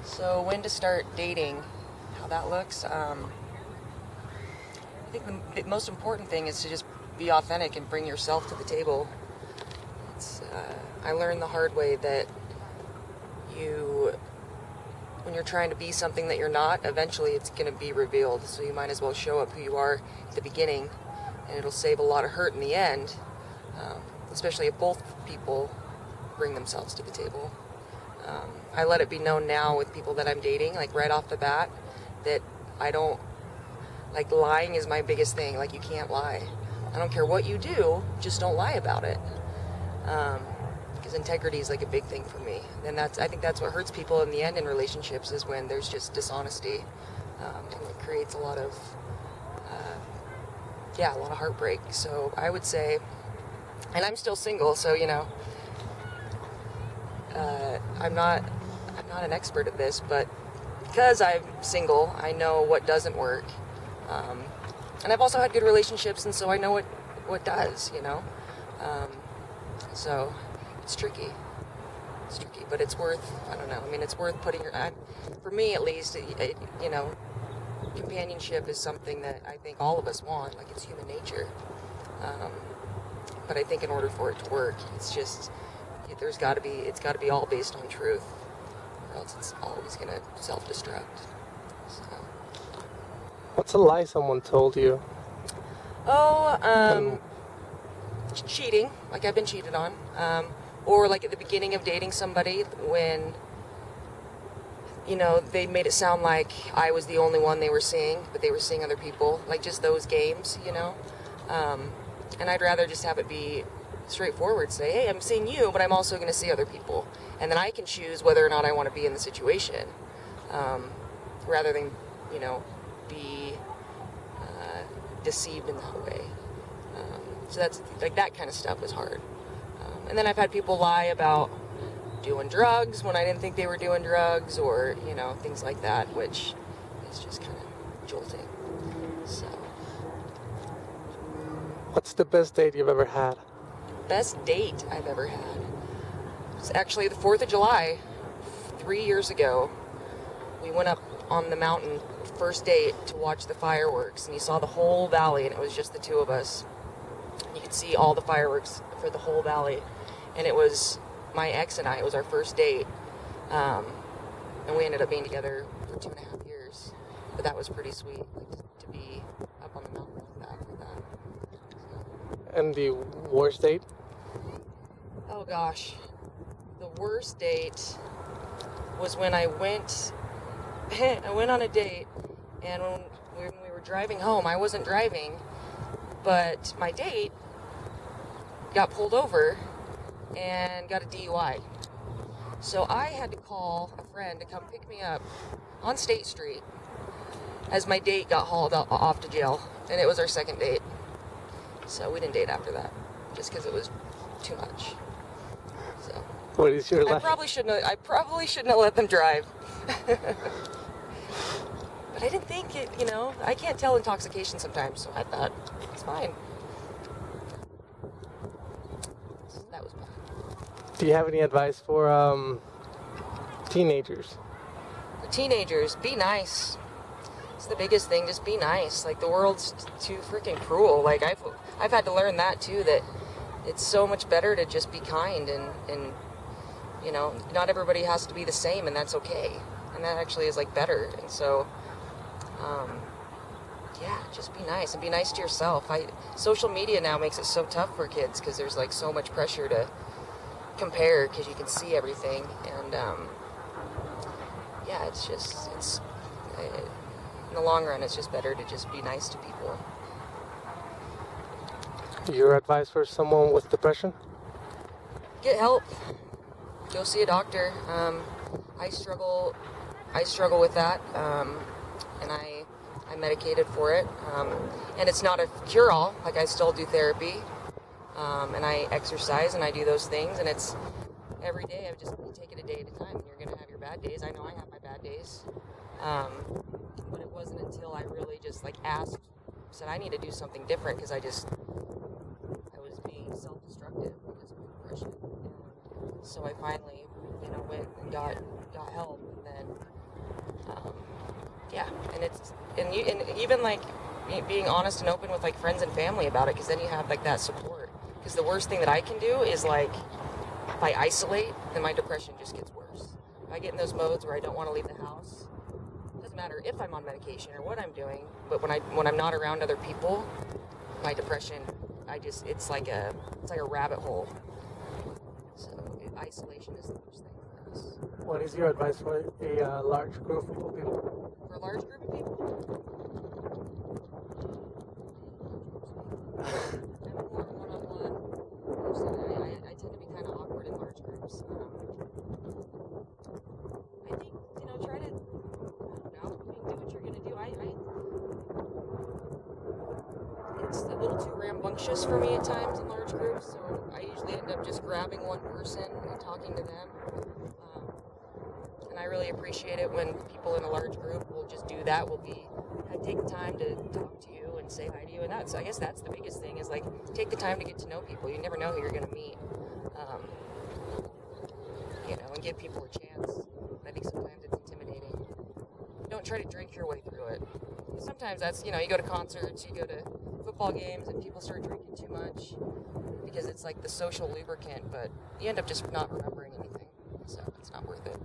So when to start dating, how that looks. I think the most important thing is to just be authentic and bring yourself to the table. I learned the hard way that when you're trying to be something that you're not, eventually it's going to be revealed. So you might as well show up who you are at the beginning, and it'll save a lot of hurt in the end, especially if both people bring themselves to the table. I let it be known now with people that I'm dating, like right off the bat, that I don't, like, lying is my biggest thing. Like, you can't lie. I don't care what you do, just don't lie about it. Because integrity is like a big thing for me. And I think that's what hurts people in the end in relationships, is when there's just dishonesty. And it creates a lot of heartbreak. So I would say, and I'm still single, so, I'm not an expert at this, but because I'm single, I know what doesn't work. And I've also had good relationships, and so I know what does, So it's tricky. But it's worth, I don't know, it's worth putting for me at least, companionship is something that I think all of us want, like it's human nature. But I think in order for it to work, it's got to be all based on truth, or else it's always going to self-destruct. So. What's a lie someone told you? Cheating, like I've been cheated on, or like at the beginning of dating somebody when, they made it sound like I was the only one they were seeing, but they were seeing other people, like just those games, and I'd rather just have it be straightforward, say, hey, I'm seeing you, but I'm also going to see other people, and then I can choose whether or not I want to be in the situation, rather than, be deceived in that way. So that's, like, that kind of stuff is hard. And then I've had people lie about doing drugs when I didn't think they were doing drugs, or, things like that, which is just kind of jolting. So. What's the best date you've ever had? Best date I've ever had. It's actually the 4th of July, 3 years ago. We went up on the mountain, first date, to watch the fireworks, and you saw the whole valley, and it was just the two of us. You could see all the fireworks for the whole valley, and it was my ex and I. It was our first date, and we ended up being together for 2.5 years. But that was pretty sweet, like, to be up on the mountain like that. So. And the worst date? Oh gosh, the worst date was when I went on a date, and when we were driving home, I wasn't driving, but my date got pulled over and got a DUI. So I had to call a friend to come pick me up on State Street as my date got hauled off to jail, and it was our second date. So we didn't date after that, just because it was too much. So what is your life? I probably shouldn't have let them drive. But I didn't think it, I can't tell intoxication sometimes, so I thought it's fine. So that was fine. Do you have any advice for teenagers? For teenagers, be nice. It's the biggest thing, just be nice. Like, the world's too freaking cruel. Like, I've had to learn that too, that it's so much better to just be kind, and not everybody has to be the same, and that's okay. And that actually is, like, better. And so, just be nice, and be nice to yourself. Social media now makes it so tough for kids, because there's, like, so much pressure to compare, because you can see everything, and in the long run, it's just better to just be nice to people. Your advice for someone with depression? Get help. Go see a doctor. I struggle with that, and I'm medicated for it. And it's not a cure-all. Like, I still do therapy, and I exercise, and I do those things, and it's every day. You take it a day at a time. You're gonna have your bad days. I know I have my bad days, but it wasn't until I really just, like, said I need to do something different, because I was being self-destructive because of my depression. And so I finally, went and got help, and then and even like being honest and open with like friends and family about it, because then you have like that support. Because the worst thing that I can do is like if I isolate, then my depression just gets worse. If I get in those modes where I don't want to leave the house, it doesn't matter if I'm on medication or what I'm doing, but when I'm not around other people, my depression, it's like a rabbit hole. So isolation is the worst thing for us. What is your advice for a large group of people? For a large group of people, I'm more one-on-one person. I tend to be kind of awkward in large groups. I think, try to, I don't know, do what you're going to do. It's a little too rambunctious for me at times in large groups, so I usually end up just grabbing one person and talking to them. And I really appreciate it when people in a large group will just do that. Take the time to talk to you and say hi to you, and I guess that's the biggest thing, is like take the time to get to know people. You never know who you're going to meet, and give people a chance. I think sometimes it's intimidating. Don't try to drink your way through it. Sometimes that's, you go to concerts, you go to football games, and people start drinking too much because it's like the social lubricant, but you end up just not remembering anything, so it's not worth it.